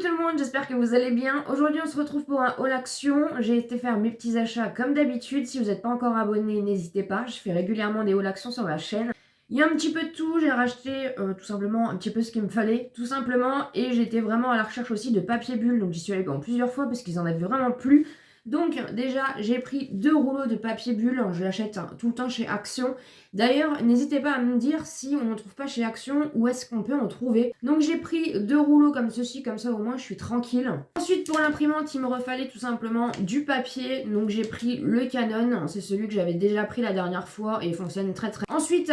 tout le monde, j'espère que vous allez bien. Aujourd'hui on se retrouve pour un haul action. J'ai été faire mes petits achats comme d'habitude. Si vous n'êtes pas encore abonné, n'hésitez pas. Je fais régulièrement des haul action sur ma chaîne. Il y a un petit peu de tout, j'ai racheté tout simplement un petit peu ce qu'il me fallait, tout simplement. Et j'étais vraiment à la recherche aussi de papier bulle, donc j'y suis allée plusieurs fois parce qu'ils en avaient vraiment plus. Donc déjà j'ai pris 2 rouleaux de papier bulle, je l'achète tout le temps chez Action. D'ailleurs n'hésitez pas à me dire si on ne trouve pas chez Action, où est-ce qu'on peut en trouver. Donc j'ai pris 2 rouleaux comme ceci, comme ça au moins je suis tranquille. Ensuite pour l'imprimante il me refallait tout simplement du papier, donc j'ai pris le Canon, c'est celui que j'avais déjà pris la dernière fois et il fonctionne très très bien. Ensuite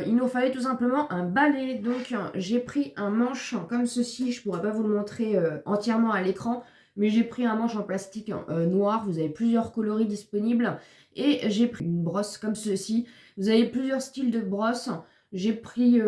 il nous fallait tout simplement un balai, donc j'ai pris un manche comme ceci, je pourrais pas vous le montrer entièrement à l'écran. Mais j'ai pris un manche en plastique noir, vous avez plusieurs coloris disponibles. Et j'ai pris une brosse comme ceci. Vous avez plusieurs styles de brosse. J'ai pris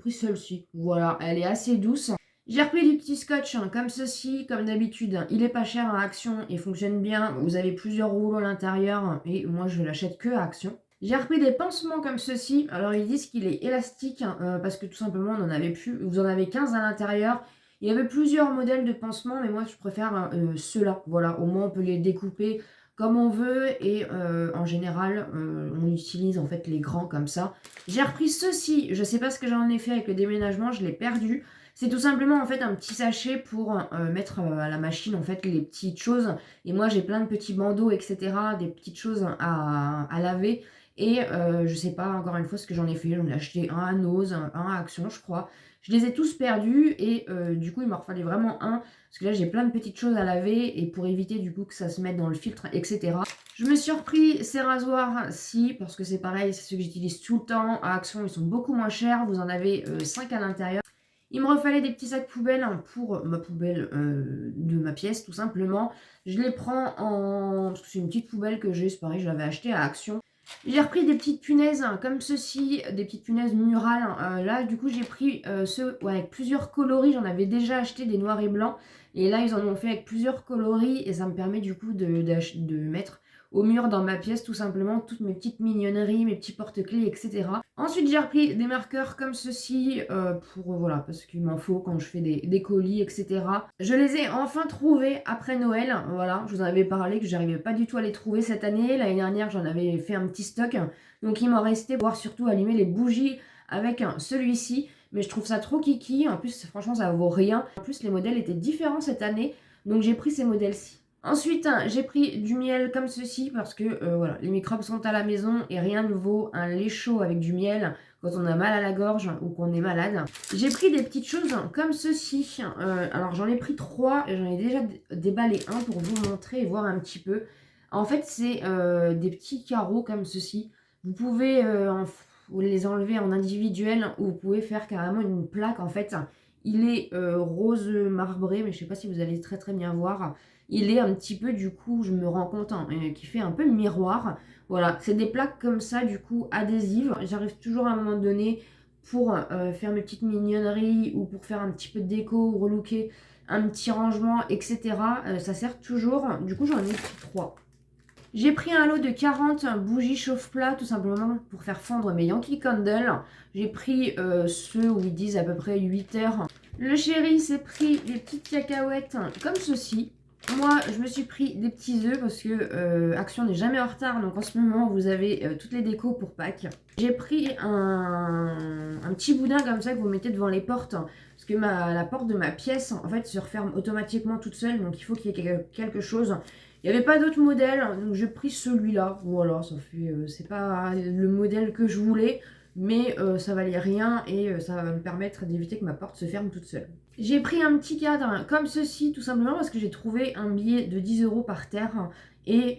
celle-ci, voilà, elle est assez douce. J'ai repris du petit scotch comme ceci, comme d'habitude. Il est pas cher à Action et fonctionne bien. Vous avez plusieurs rouleaux à l'intérieur et moi je l'achète que à Action. J'ai repris des pansements comme ceci. Alors ils disent qu'il est élastique parce que tout simplement on en avait plus. Vous en avez 15 à l'intérieur. Il y avait plusieurs modèles de pansements, mais moi je préfère ceux-là. Voilà, au moins on peut les découper comme on veut et en général on utilise en fait les grands comme ça. J'ai repris ceci, je sais pas ce que j'en ai fait avec le déménagement, je l'ai perdu. C'est tout simplement en fait un petit sachet pour mettre à la machine en fait les petites choses. Et moi j'ai plein de petits bandeaux etc, des petites choses à laver. Et je sais pas encore une fois ce que j'en ai fait, j'en ai acheté un à Nose, un à Action je crois. Je les ai tous perdus et du coup il m'en fallait vraiment un parce que là j'ai plein de petites choses à laver et pour éviter du coup que ça se mette dans le filtre etc. Je me suis repris ces rasoirs-ci parce que c'est pareil, c'est ceux que j'utilise tout le temps. À Action ils sont beaucoup moins chers, vous en avez 5 à l'intérieur. Il me refallait des petits sacs poubelles pour ma poubelle de ma pièce tout simplement. Je les prends en... parce que c'est une petite poubelle que j'ai, c'est pareil, je l'avais acheté à Action. J'ai repris des petites punaises comme ceci, des petites punaises murales. Là, du coup, j'ai pris ceux avec plusieurs coloris. J'en avais déjà acheté des noirs et blancs. Et là, ils en ont fait avec plusieurs coloris. Et ça me permet du coup de mettre au mur dans ma pièce tout simplement toutes mes petites mignonneries, mes petits porte-clés, etc. Ensuite, j'ai repris des marqueurs comme ceci pour, voilà, parce qu'il m'en faut quand je fais des colis, etc. Je les ai enfin trouvés après Noël. Voilà, je vous en avais parlé que j'arrivais pas du tout à les trouver cette année. L'année dernière, j'en avais fait un petit stock. Donc, il m'en restait pour surtout allumer les bougies avec celui-ci. Mais je trouve ça trop kiki. En plus, franchement, ça vaut rien. En plus, les modèles étaient différents cette année. Donc, j'ai pris ces modèles-ci. Ensuite, j'ai pris du miel comme ceci parce que voilà, les microbes sont à la maison et rien ne vaut un lait chaud avec du miel quand on a mal à la gorge ou qu'on est malade. J'ai pris des petites choses comme ceci. Alors j'en ai pris 3 et j'en ai déjà déballé un pour vous montrer et voir un petit peu. En fait, c'est des petits carreaux comme ceci. Vous pouvez les enlever en individuel ou vous pouvez faire carrément une plaque en fait. Il est rose marbré, mais je sais pas si vous allez très très bien voir. Il est un petit peu, du coup, je me rends compte, qui fait un peu miroir. Voilà, c'est des plaques comme ça, du coup, adhésives. J'arrive toujours à un moment donné pour faire mes petites mignonneries ou pour faire un petit peu de déco, relooker un petit rangement, etc. Ça sert toujours. Du coup, j'en ai pris 3. J'ai pris un lot de 40 bougies chauffe-plat tout simplement pour faire fondre mes Yankee Candle. J'ai pris ceux où ils disent à peu près 8 heures. Le chéri s'est pris des petites cacahuètes comme ceci. Moi, je me suis pris des petits œufs parce que Action n'est jamais en retard. Donc en ce moment, vous avez toutes les décos pour Pâques. J'ai pris un petit boudin comme ça que vous mettez devant les portes. Parce que la porte de ma pièce, en fait, se referme automatiquement toute seule. Donc il faut qu'il y ait quelque chose. Il n'y avait pas d'autre modèle. Donc j'ai pris celui-là. Voilà, ça fait... c'est pas le modèle que je voulais. Mais ça valait rien et ça va me permettre d'éviter que ma porte se ferme toute seule. J'ai pris un petit cadre comme ceci tout simplement parce que j'ai trouvé un billet de 10 € par terre et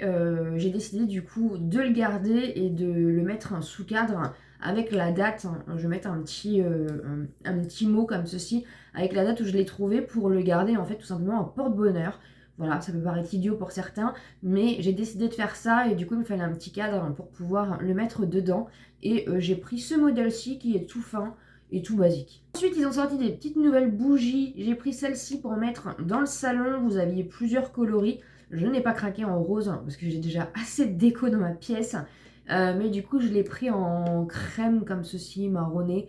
j'ai décidé du coup de le garder et de le mettre sous cadre avec la date. Je vais mettre un petit mot comme ceci avec la date où je l'ai trouvé pour le garder en fait tout simplement en porte-bonheur. Voilà, ça peut paraître idiot pour certains, mais j'ai décidé de faire ça et du coup il me fallait un petit cadre pour pouvoir le mettre dedans. Et j'ai pris ce modèle-ci qui est tout fin et tout basique. Ensuite, ils ont sorti des petites nouvelles bougies. J'ai pris celle-ci pour mettre dans le salon. Vous aviez plusieurs coloris. Je n'ai pas craqué en rose parce que j'ai déjà assez de déco dans ma pièce. Mais du coup, je l'ai pris en crème comme ceci, marronné,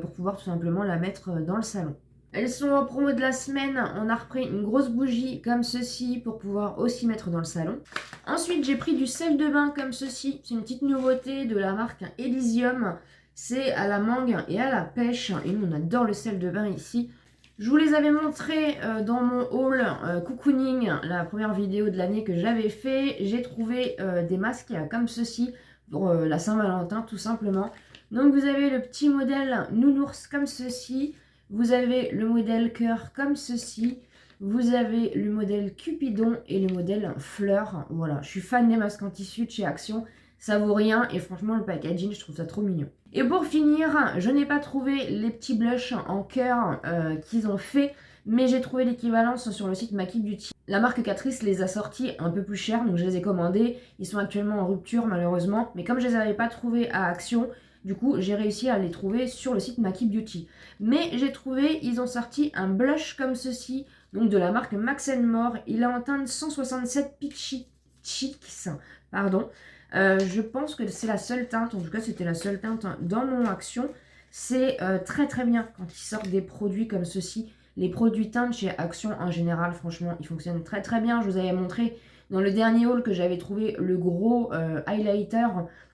pour pouvoir tout simplement la mettre dans le salon. Elles sont en promo de la semaine. On a repris une grosse bougie comme ceci pour pouvoir aussi mettre dans le salon. Ensuite, j'ai pris du sel de bain comme ceci. C'est une petite nouveauté de la marque Elysium. C'est à la mangue et à la pêche. Et nous, on adore le sel de bain ici. Je vous les avais montrés dans mon haul cocooning, la première vidéo de l'année que j'avais fait. J'ai trouvé des masques comme ceci pour la Saint-Valentin tout simplement. Donc vous avez le petit modèle nounours comme ceci. Vous avez le modèle cœur comme ceci. Vous avez le modèle Cupidon et le modèle fleur. Voilà, je suis fan des masques en tissu de chez Action. Ça vaut rien et franchement le packaging, je trouve ça trop mignon. Et pour finir, je n'ai pas trouvé les petits blushs en cœur qu'ils ont fait, mais j'ai trouvé l'équivalence sur le site Maki Beauty. La marque Catrice les a sortis un peu plus chers, donc je les ai commandés. Ils sont actuellement en rupture malheureusement, mais comme je les avais pas trouvés à Action, du coup j'ai réussi à les trouver sur le site Maki Beauty. Mais j'ai trouvé, ils ont sorti un blush comme ceci, donc de la marque Max More. Il est en teinte 167 Peachy Cheeks, pardon. Je pense que c'est la seule teinte, en tout cas c'était la seule teinte dans mon Action. C'est très très bien quand ils sortent des produits comme ceci. Les produits teintes chez Action en général, franchement, ils fonctionnent très très bien. Je vous avais montré dans le dernier haul que j'avais trouvé le gros highlighter.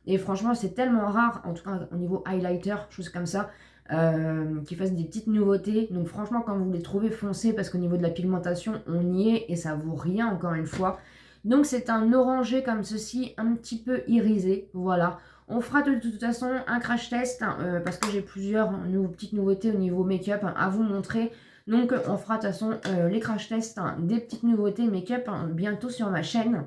Et franchement, c'est tellement rare, en tout cas au niveau highlighter, choses comme ça, qui fassent des petites nouveautés. Donc franchement, quand vous les trouvez, foncez parce qu'au niveau de la pigmentation, on y est et ça vaut rien encore une fois. Donc c'est un orangé comme ceci, un petit peu irisé, voilà. On fera de toute façon un crash test parce que j'ai plusieurs petites nouveautés au niveau make-up à vous montrer. Donc on fera de toute façon les crash tests des petites nouveautés make-up bientôt sur ma chaîne.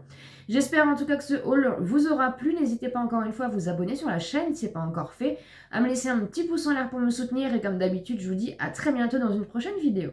J'espère en tout cas que ce haul vous aura plu. N'hésitez pas encore une fois à vous abonner sur la chaîne si ce n'est pas encore fait, à me laisser un petit pouce en l'air pour me soutenir et comme d'habitude je vous dis à très bientôt dans une prochaine vidéo.